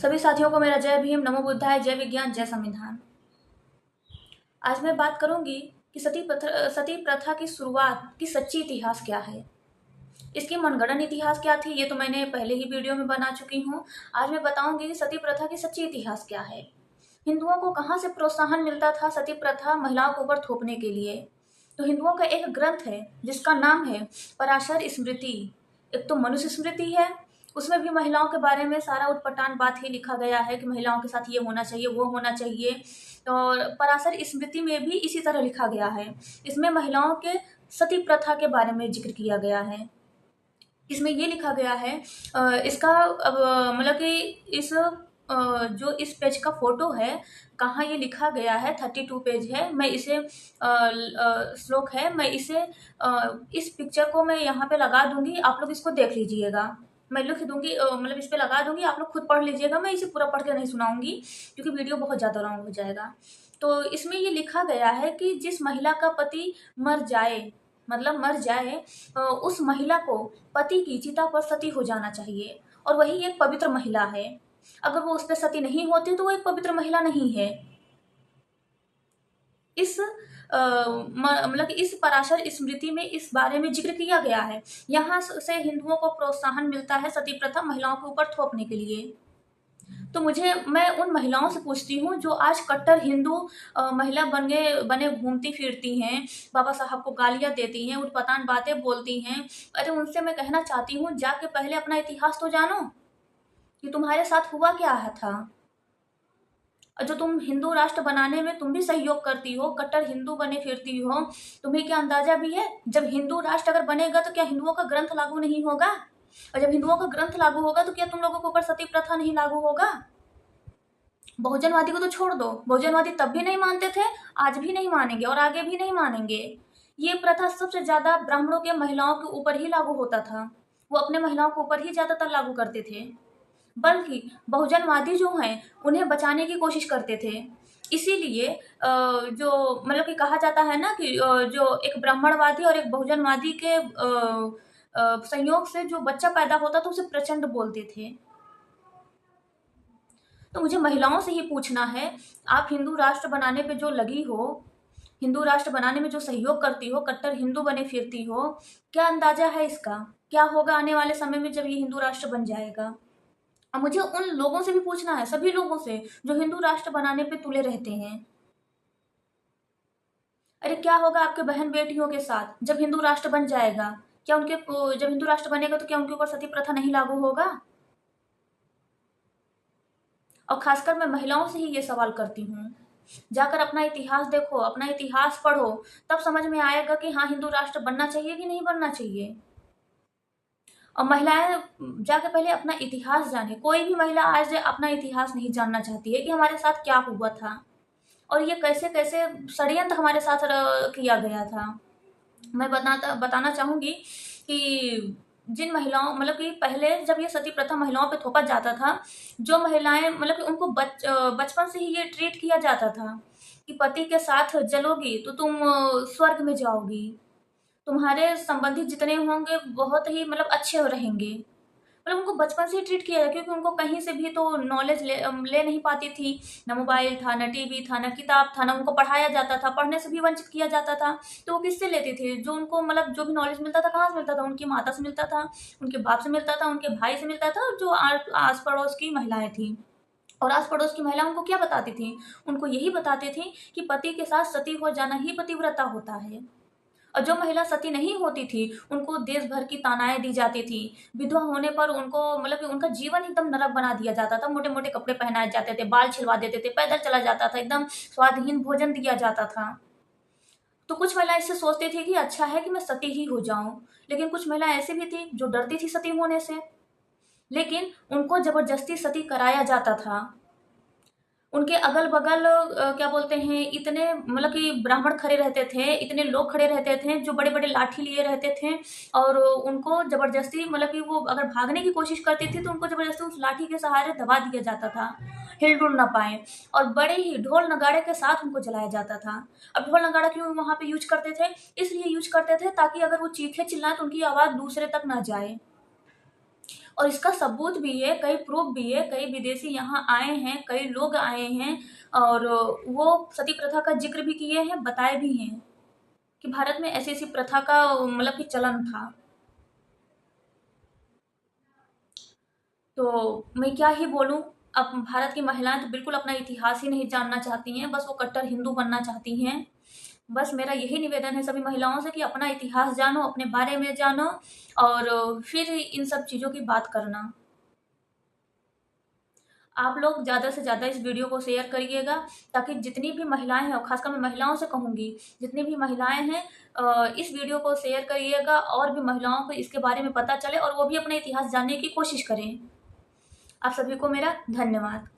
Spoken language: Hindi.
सभी साथियों को मेरा जय भीम, नमो बुद्धाय, जय विज्ञान, जय संविधान। आज मैं बात करूंगी कि सती प्रथा की शुरुआत की सच्ची इतिहास क्या है। इसकी मनगढ़ंत इतिहास क्या थी, ये तो मैंने पहले ही वीडियो में बना चुकी हूँ। आज मैं बताऊंगी कि सती प्रथा की सच्ची इतिहास क्या है। हिंदुओं को कहाँ से प्रोत्साहन मिलता था सती प्रथा महिलाओं के ऊपर थोपने के लिए। तो हिंदुओं का एक ग्रंथ है जिसका नाम है पराशर स्मृति। एक तो मनुष्य स्मृति है, उसमें भी महिलाओं के बारे में सारा उटपटांग बात ही लिखा गया है कि महिलाओं के साथ ये होना चाहिए, वो होना चाहिए। और पराशर स्मृति में भी इसी तरह लिखा गया है। इसमें महिलाओं के सती प्रथा के बारे में जिक्र किया गया है। इसमें ये लिखा गया है, इसका अब मतलब कि जो इस पेज का फोटो है, कहाँ ये लिखा गया है, 32 पेज है। मैं इसे श्लोक है, मैं इसे इस पिक्चर को मैं यहाँ पे लगा दूंगी, आप लोग इसको देख लीजिएगा। मैं लिख दूंगी, मतलब इस पे लगा दूंगी, आप लोग खुद पढ़ लीजिएगा। मैं इसे पूरा पढ़ के नहीं सुनाऊंगी क्योंकि वीडियो बहुत ज़्यादा लॉन्ग हो जाएगा। तो इसमें ये लिखा गया है कि जिस महिला का पति मर जाए, मतलब मर जाए, उस महिला को पति की चिता पर सती हो जाना चाहिए और वही एक पवित्र महिला है। अगर वो उस पर सती नहीं होती तो वो एक पवित्र महिला नहीं है। इस मतलब कि इस पराशर स्मृति में इस बारे में जिक्र किया गया है। यहाँ से हिंदुओं को प्रोत्साहन मिलता है सती प्रथा महिलाओं के ऊपर थोपने के लिए। तो मैं उन महिलाओं से पूछती हूँ जो आज कट्टर हिंदू महिला बने घूमती फिरती हैं, बाबा साहब को गालियाँ देती हैं, उटपटांग बातें बोलती हैं। अरे उनसे मैं कहना चाहती हूँ, जाके पहले अपना इतिहास तो जानो कि तुम्हारे साथ हुआ क्या था। और जो तुम हिंदू राष्ट्र बनाने में तुम भी सहयोग करती हो, कट्टर हिंदू बने फिरती हो, तुम्हें क्या अंदाजा भी है जब हिंदू राष्ट्र अगर बनेगा तो क्या हिंदुओं का ग्रंथ लागू नहीं होगा? और जब हिंदुओं का ग्रंथ लागू होगा तो क्या तुम लोगों के ऊपर सती प्रथा नहीं लागू होगा? बहुजनवादी को तो छोड़ दो, बहुजनवादी तब भी नहीं मानते थे, आज भी नहीं मानेंगे और आगे भी नहीं मानेंगे। ये प्रथा सबसे ज्यादा ब्राह्मणों के महिलाओं के ऊपर ही लागू होता था। वो अपने महिलाओं के ऊपर ही ज्यादातर लागू करते थे, बल्कि बहुजनवादी जो हैं उन्हें बचाने की कोशिश करते थे। इसीलिए जो मतलब कि कहा जाता है ना कि जो एक ब्राह्मणवादी और एक बहुजनवादी के संयोग से जो बच्चा पैदा होता था उसे प्रचंड बोलते थे। तो मुझे महिलाओं से ही पूछना है, आप हिंदू राष्ट्र बनाने पे जो लगी हो, हिंदू राष्ट्र बनाने में जो सहयोग करती हो, कट्टर हिंदू बने फिरती हो, क्या अंदाजा है इसका? क्या होगा आने वाले समय में जब ये हिंदू राष्ट्र बन जाएगा? अब मुझे उन लोगों से भी पूछना है, सभी लोगों से जो हिंदू राष्ट्र बनाने पे तुले रहते हैं। अरे क्या होगा आपके बहन बेटियों के साथ जब हिंदू राष्ट्र बन जाएगा? क्या जब हिंदू राष्ट्र बनेगा तो क्या उनके ऊपर सती प्रथा नहीं लागू होगा? और खासकर मैं महिलाओं से ही ये सवाल करती हूँ, जाकर अपना इतिहास देखो, अपना इतिहास पढ़ो, तब समझ में आएगा कि हाँ हिंदू राष्ट्र बनना चाहिए कि नहीं बनना चाहिए। और महिलाएं जाकर पहले अपना इतिहास जाने। कोई भी महिला आज अपना इतिहास नहीं जानना चाहती है कि हमारे साथ क्या हुआ था और ये कैसे कैसे षड्यंत्र हमारे साथ किया गया था। मैं बताना चाहूंगी कि जिन महिलाओं मतलब कि पहले जब ये सती प्रथा महिलाओं पे थोपा जाता था, जो महिलाएं मतलब कि उनको बचपन से ही ये ट्रीट किया जाता था कि पति के साथ जलोगी तो तुम स्वर्ग में जाओगी, तुम्हारे संबंधी जितने होंगे बहुत ही मतलब अच्छे रहेंगे। मतलब उनको बचपन से ही ट्रीट किया जाए, क्योंकि उनको कहीं से भी तो नॉलेज ले नहीं पाती थी। ना मोबाइल था, ना टीवी था, ना किताब था, ना उनको पढ़ाया जाता था, पढ़ने से भी वंचित किया जाता था। तो वो किससे लेती थी? जो उनको मतलब जो भी नॉलेज मिलता था कहाँ से मिलता था? उनकी माता से मिलता था, उनके बाप से मिलता था, उनके भाई से मिलता था, और जो आस पड़ोस की महिलाएं थी। और आस पड़ोस की महिला उनको क्या बताती थी? उनको यही बताती थी कि पति के साथ सती हो जाना ही पतिव्रता होता है। और जो महिला सती नहीं होती थी उनको देश भर की तानाएं दी जाती थी। विधवा होने पर उनको मतलब कि उनका जीवन एकदम नरक बना दिया जाता था। मोटे मोटे कपड़े पहनाए जाते थे, बाल छिलवा देते थे, पैदल चला जाता था, एकदम स्वादहीन भोजन दिया जाता था। तो कुछ महिलाएं इससे सोचती थी कि अच्छा है कि मैं सती ही हो जाऊं, लेकिन कुछ महिलाएं ऐसी भी थी जो डरती थी सती होने से, लेकिन उनको जबरदस्ती सती कराया जाता था। उनके अगल बगल क्या बोलते हैं, इतने मतलब कि ब्राह्मण खड़े रहते थे, इतने लोग खड़े रहते थे जो बड़े बड़े लाठी लिए रहते थे। और उनको जबरदस्ती मतलब कि वो अगर भागने की कोशिश करती थी तो उनको जबरदस्ती उस लाठी के सहारे दबा दिया जाता था, हिल डुल ना पाए। और बड़े ही ढोल नगाड़े के साथ उनको जलाया जाता था। अब ढोल नगाड़ा क्यों वहां पे यूज करते थे? इसलिए यूज करते थे ताकि अगर वो चीखे चिल्लाए तो उनकी आवाज दूसरे तक ना जाए। और इसका सबूत भी है, कई प्रूफ भी है, कई विदेशी यहाँ आए हैं, कई लोग आए हैं और वो सती प्रथा का जिक्र भी किए हैं, बताए भी हैं कि भारत में ऐसी ऐसी प्रथा का मतलब कि चलन था। तो मैं क्या ही बोलूं। अब भारत की महिलाएं तो बिल्कुल अपना इतिहास ही नहीं जानना चाहती हैं, बस वो कट्टर हिंदू बनना चाहती हैं। बस मेरा यही निवेदन है सभी महिलाओं से कि अपना इतिहास जानो, अपने बारे में जानो और फिर इन सब चीज़ों की बात करना। आप लोग ज़्यादा से ज़्यादा इस वीडियो को शेयर करिएगा ताकि जितनी भी महिलाएं हैं, और खासकर मैं महिलाओं से कहूँगी, जितनी भी महिलाएं हैं इस वीडियो को शेयर करिएगा और भी महिलाओं को इसके बारे में पता चले और वो भी अपना इतिहास जानने की कोशिश करें। आप सभी को मेरा धन्यवाद।